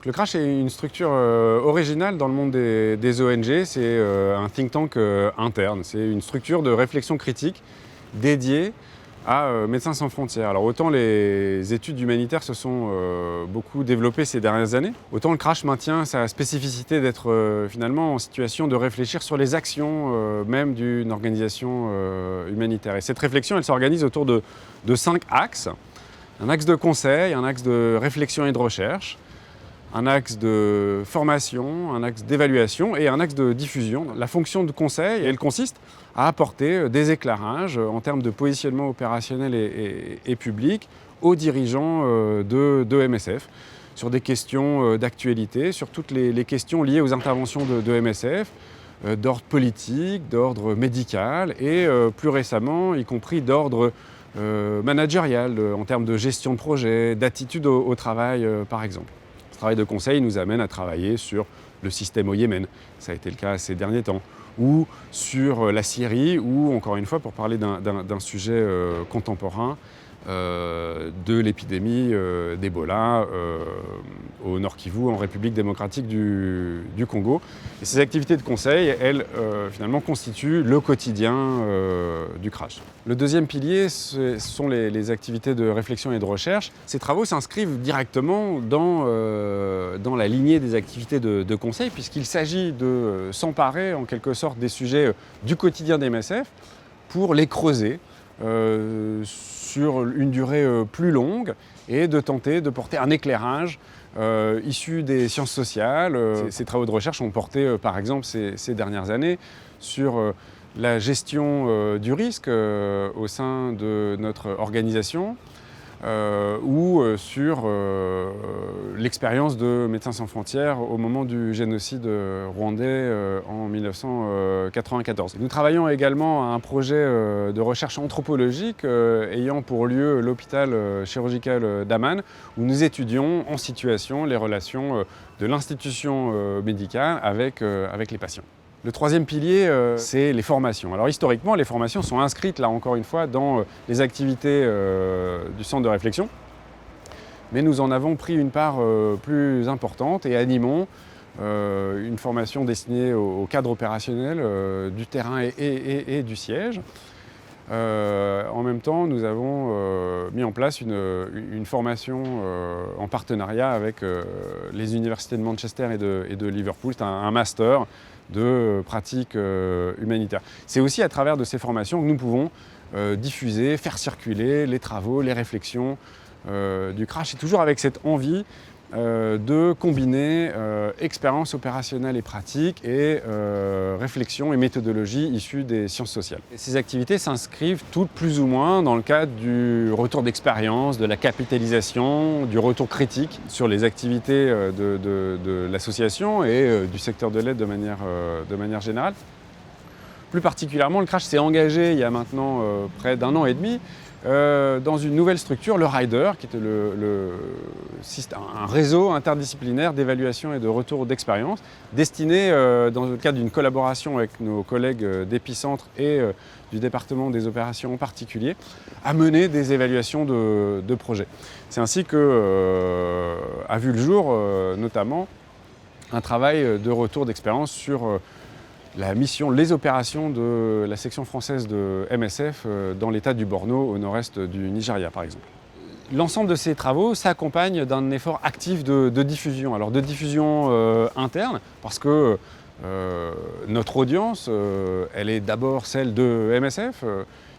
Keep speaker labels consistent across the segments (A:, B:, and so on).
A: Le Crash est une structure originale dans le monde des ONG, c'est un think tank interne, c'est une structure de réflexion critique dédiée à Médecins sans frontières. Alors autant les études humanitaires se sont beaucoup développées ces dernières années, autant le Crash maintient sa spécificité d'être finalement en situation de réfléchir sur les actions même d'une organisation humanitaire. Et cette réflexion, elle s'organise autour de 5 axes. Un axe de conseil, un axe de réflexion et de recherche, un axe de formation, un axe d'évaluation et un axe de diffusion. La fonction de conseil, elle consiste à apporter des éclairages en termes de positionnement opérationnel et public aux dirigeants de MSF sur des questions d'actualité, sur toutes les questions liées aux interventions de MSF, d'ordre politique, d'ordre médical et plus récemment, y compris d'ordre managérial, en termes de gestion de projet, d'attitude au travail par exemple. Ce travail de conseil nous amène à travailler sur le système au Yémen, ça a été le cas ces derniers temps, ou sur la Syrie, ou encore une fois, pour parler d'un sujet contemporain, de l'épidémie d'Ebola au Nord Kivu, en République démocratique du Congo. Et ces activités de conseil, elles, finalement, constituent le quotidien du Crash. Le deuxième pilier, ce sont les activités de réflexion et de recherche. Ces travaux s'inscrivent directement dans la lignée des activités de conseil, puisqu'il s'agit de s'emparer, en quelque sorte, des sujets du quotidien des MSF pour les creuser sur une durée plus longue et de tenter de porter un éclairage issu des sciences sociales. Ces travaux de recherche ont porté, par exemple, ces dernières années sur la gestion du risque au sein de notre organisation ou sur l'expérience de Médecins sans frontières au moment du génocide rwandais en 1994. Nous travaillons également à un projet de recherche anthropologique ayant pour lieu l'hôpital chirurgical d'Amman, où nous étudions en situation les relations de l'institution médicale avec les patients. Le troisième pilier, c'est les formations. Alors historiquement, les formations sont inscrites, là encore une fois, dans les activités du centre de réflexion. Mais nous en avons pris une part plus importante et animons une formation destinée au cadre opérationnel du terrain et du siège. En même temps, nous avons mis en place une formation en partenariat avec les universités de Manchester et de Liverpool. C'est un master de pratiques humanitaires. C'est aussi à travers de ces formations que nous pouvons diffuser, faire circuler les travaux, les réflexions du Crash, et toujours avec cette envie de combiner expérience opérationnelle et pratique et réflexion et méthodologie issues des sciences sociales. Et ces activités s'inscrivent toutes plus ou moins dans le cadre du retour d'expérience, de la capitalisation, du retour critique sur les activités de l'association et du secteur de l'aide de manière générale. Plus particulièrement, le Crash s'est engagé il y a maintenant près d'un an et demi dans une nouvelle structure, le Rider, qui était un réseau interdisciplinaire d'évaluation et de retour d'expérience, destiné, dans le cadre d'une collaboration avec nos collègues d'Épicentre et du département des opérations en particulier, à mener des évaluations de projets. C'est ainsi que a vu le jour, notamment, un travail de retour d'expérience sur la mission, les opérations de la section française de MSF dans l'état du Borno, au nord-est du Nigeria par exemple. L'ensemble de ces travaux s'accompagne d'un effort actif de diffusion. Alors de diffusion interne, parce que notre audience, elle est d'abord celle de MSF.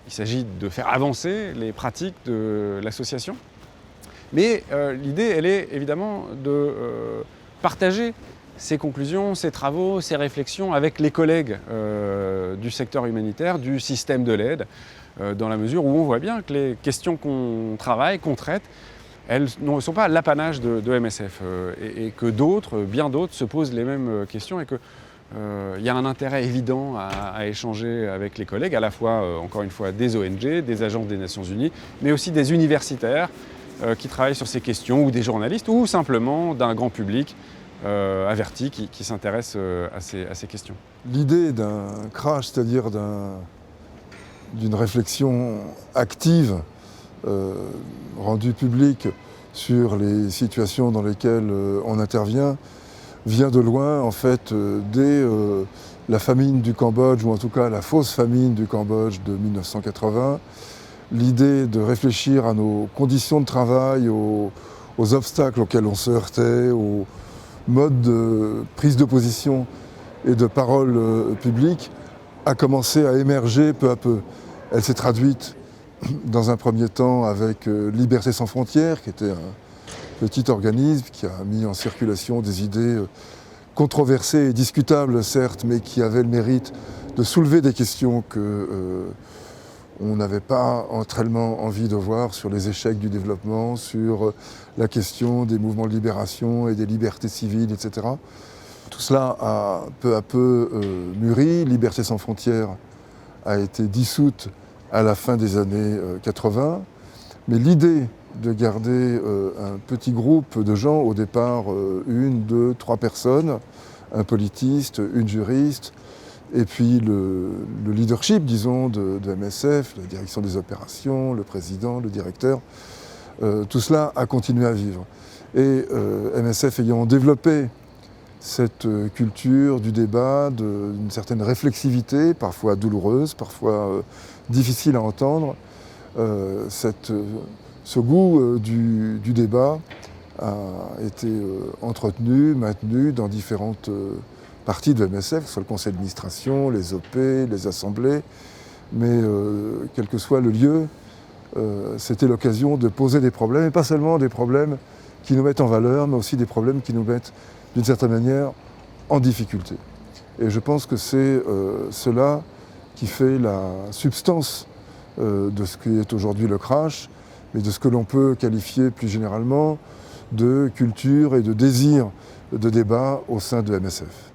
A: Il s'agit de faire avancer les pratiques de l'association. Mais l'idée, elle est évidemment de partager ces conclusions, ces travaux, ces réflexions avec les collègues du secteur humanitaire, du système de l'aide, dans la mesure où on voit bien que les questions qu'on travaille, qu'on traite, elles ne sont pas l'apanage de MSF et que d'autres, bien d'autres, se posent les mêmes questions et qu'il y a un intérêt évident à échanger avec les collègues, à la fois, encore une fois, des ONG, des agences des Nations Unies, mais aussi des universitaires qui travaillent sur ces questions, ou des journalistes, ou simplement d'un grand public averti qui s'intéresse à ces questions.
B: L'idée d'un Crash, c'est-à-dire d'une réflexion active rendue publique sur les situations dans lesquelles on intervient vient de loin, en fait, dès la famine du Cambodge, ou en tout cas la fausse famine du Cambodge de 1980. L'idée de réfléchir à nos conditions de travail, aux obstacles auxquels on se heurtait, aux modes de prise de position et de parole publique, a commencé à émerger peu à peu. Elle s'est traduite dans un premier temps avec Liberté sans frontières, qui était un petit organisme qui a mis en circulation des idées controversées et discutables, certes, mais qui avaient le mérite de soulever des questions que on n'avait pas tellement envie de voir sur les échecs du développement, sur la question des mouvements de libération et des libertés civiles, etc. Tout cela a peu à peu mûri. Liberté sans frontières a été dissoute à la fin des années 80. Mais l'idée de garder un petit groupe de gens, au départ 1, 2, 3 personnes, un politiste, une juriste, et puis le leadership, disons, de MSF, la direction des opérations, le président, le directeur, tout cela a continué à vivre. Et MSF ayant développé cette culture du débat, d'une certaine réflexivité, parfois douloureuse, parfois difficile à entendre, ce goût du débat a été entretenu, maintenu dans différentes parties de MSF, que ce soit le conseil d'administration, les OP, les assemblées, mais quel que soit le lieu, c'était l'occasion de poser des problèmes, et pas seulement des problèmes qui nous mettent en valeur, mais aussi des problèmes qui nous mettent d'une certaine manière en difficulté. Et je pense que c'est cela qui fait la substance de ce qui est aujourd'hui le crash, mais de ce que l'on peut qualifier plus généralement de culture et de désir de débat au sein de MSF.